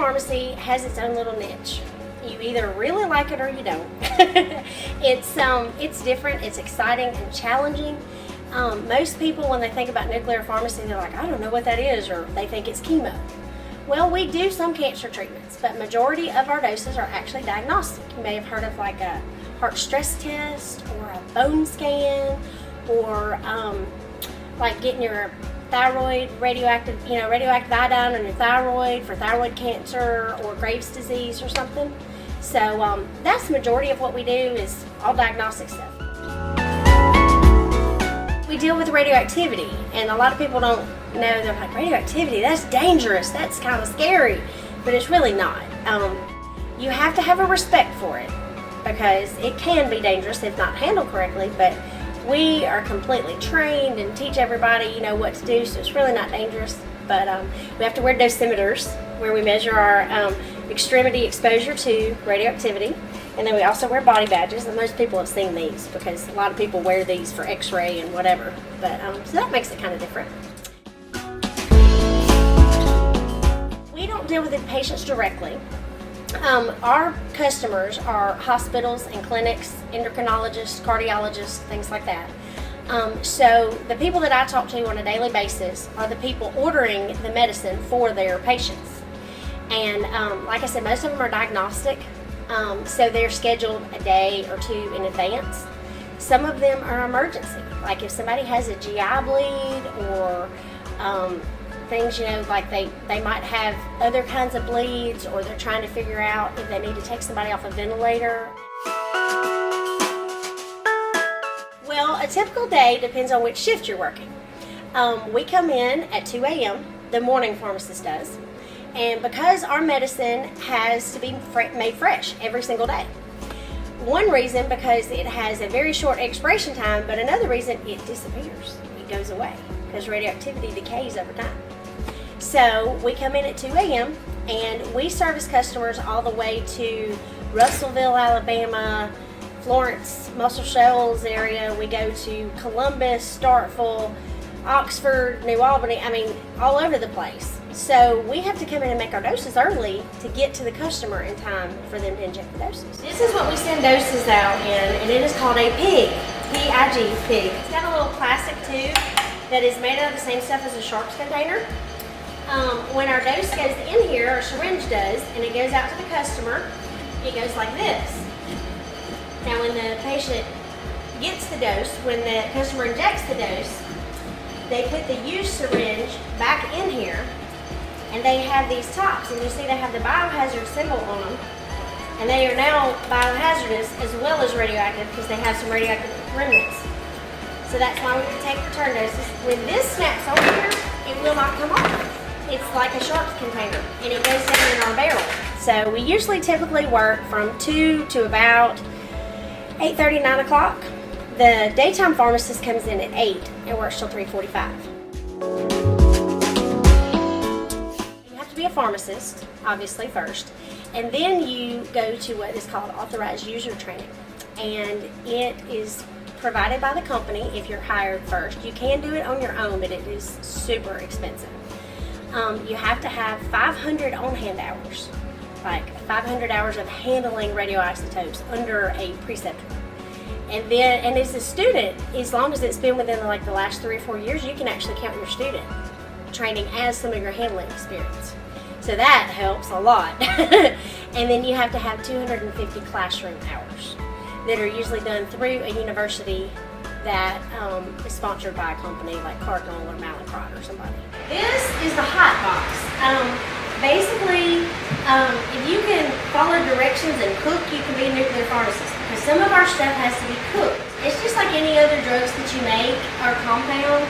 Pharmacy has its own little niche. You either really like it or you don't. It's different, it's exciting and challenging. Most people, when they think about nuclear pharmacy, they're like, I don't know what that is, or they think it's chemo. Well, we do some cancer treatments, but majority of our doses are actually diagnostic. You may have heard of like a heart stress test or a bone scan, or like getting your thyroid radioactive iodine on your thyroid for thyroid cancer or Graves' disease or something. So that's the majority of what we do, is all diagnostic stuff. We deal with radioactivity, and a lot of people don't know. They're like, radioactivity, that's dangerous, that's kind of scary, but it's really not. You have to have a respect for it, because it can be dangerous if not handled correctly, but we are completely trained and teach everybody, what to do, so it's really not dangerous. But we have to wear dosimeters where we measure our extremity exposure to radioactivity. And then we also wear body badges, and most people have seen these because a lot of people wear these for x-ray and whatever. But so that makes it kind of different. We don't deal with the patients directly. Our customers are hospitals and clinics, endocrinologists, cardiologists, things like that. So the people that I talk to on a daily basis are the people ordering the medicine for their patients. And like I said, most of them are diagnostic, so they're scheduled a day or two in advance. Some of them are emergency, like if somebody has a GI bleed or things, like they might have other kinds of bleeds, or they're trying to figure out if they need to take somebody off a ventilator. Well, a typical day depends on which shift you're working. We come in at 2 a.m., the morning pharmacist does, and because our medicine has to be made fresh every single day. One reason, because it has a very short expiration time, but another reason, it disappears. It goes away because radioactivity decays over time. So we come in at 2 a.m. and we service customers all the way to Russellville, Alabama, Florence, Muscle Shoals area. We go to Columbus, Starkville, Oxford, New Albany, all over the place. So we have to come in and make our doses early to get to the customer in time for them to inject the doses. This is what we send doses out in, and it is called a PIG, P-I-G, PIG. It's got a little plastic tube that is made out of the same stuff as a sharps container. When our dose goes in here, our syringe does, and it goes out to the customer, it goes like this. Now when the patient gets the dose, when the customer injects the dose, they put the used syringe back in here, and they have these tops, and you see they have the biohazard symbol on them, and they are now biohazardous as well as radioactive because they have some radioactive remnants. So that's why we can take return doses. When this snaps on here, it will not come off. It's like a sharps container, and it goes down in our barrel. So we usually typically work from 2 to about 8:30, 9 o'clock. The daytime pharmacist comes in at 8 and works till 3:45. You have to be a pharmacist, obviously, first, and then you go to what is called authorized user training, and it is provided by the company if you're hired first. You can do it on your own, but it is super expensive. You have to have 500 on-hand hours, like 500 hours of handling radioisotopes under a preceptor. And as a student, as long as it's been within the last 3 or 4 years, you can actually count your student training as some of your handling experience. So that helps a lot. And then you have to have 250 classroom hours that are usually done through a university that is sponsored by a company like Cardinal or Mallinckrodt or somebody. This is the hot box. Basically, if you can follow directions and cook, you can be a nuclear pharmacist, because some of our stuff has to be cooked. It's just like any other drugs that you make or compound.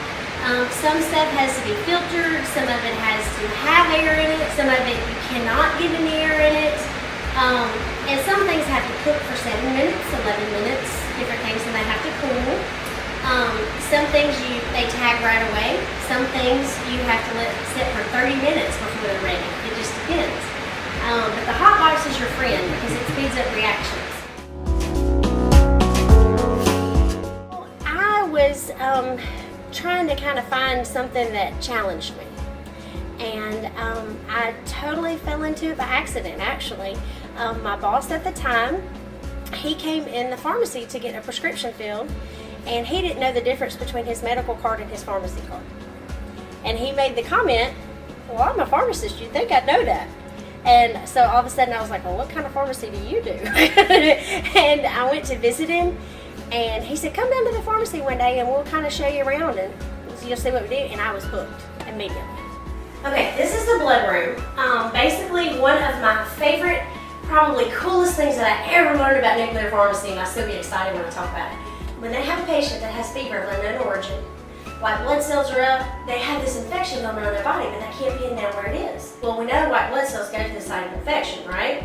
Some stuff has to be filtered, some of it has to have air in it, some of it you cannot get any air in it. And some things have to cook for 7 minutes, 11 minutes, different things, and they have to cool. Some things they tag right away. Some things you have to let sit for 30 minutes before they're ready. It just depends. But the hot box is your friend because it speeds up reactions. I was trying to kind of find something that challenged me. and I totally fell into it by accident, actually. My boss at the time, he came in the pharmacy to get a prescription filled, and he didn't know the difference between his medical card and his pharmacy card. And he made the comment, well, I'm a pharmacist, you'd think I'd know that. And so all of a sudden I was like, well, what kind of pharmacy do you do? And I went to visit him, and he said, come down to the pharmacy one day and we'll kind of show you around and you'll see what we do. And I was hooked immediately. Okay, this is the blood room. Basically one of my favorite, probably coolest things that I ever learned about nuclear pharmacy, and I still get excited when I talk about it. When they have a patient that has fever of unknown origin, white blood cells are up, they have this infection going on in their body, but they can't pin down where it is. Well, we know white blood cells go to the site of infection, right?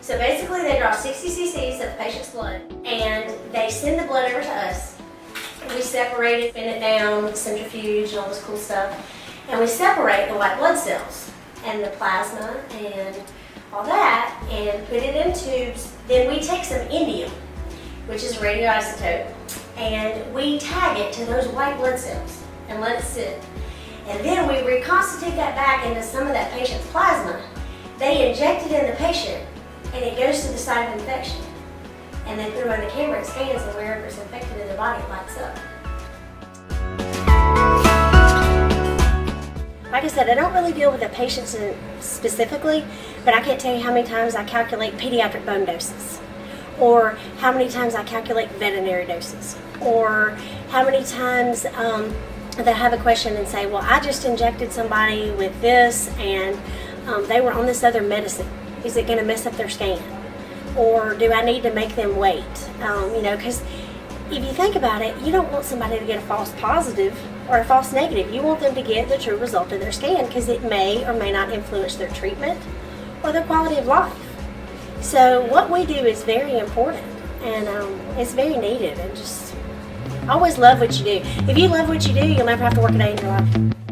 So basically they draw 60 cc's of the patient's blood, and they send the blood over to us. We separate it, spin it down, centrifuge, and all this cool stuff. And we separate the white blood cells and the plasma and all that and put it in tubes. Then we take some indium, which is a radioisotope, and we tag it to those white blood cells and let it sit. And then we reconstitute that back into some of that patient's plasma. They inject it in the patient, and it goes to the site of infection. And then through the camera, it scans, and wherever it's infected in the body, it lights up. Like I said, I don't really deal with the patients specifically, but I can't tell you how many times I calculate pediatric bone doses, or how many times I calculate veterinary doses, or how many times that I have a question and say, well, I just injected somebody with this and they were on this other medicine. Is it going to mess up their scan? Or do I need to make them wait? Because if you think about it, you don't want somebody to get a false positive or a false negative. You want them to get the true result of their scan, because it may or may not influence their treatment or their quality of life. So what we do is very important, and it's very needed, and just always love what you do. If you love what you do, you'll never have to work a day in your life.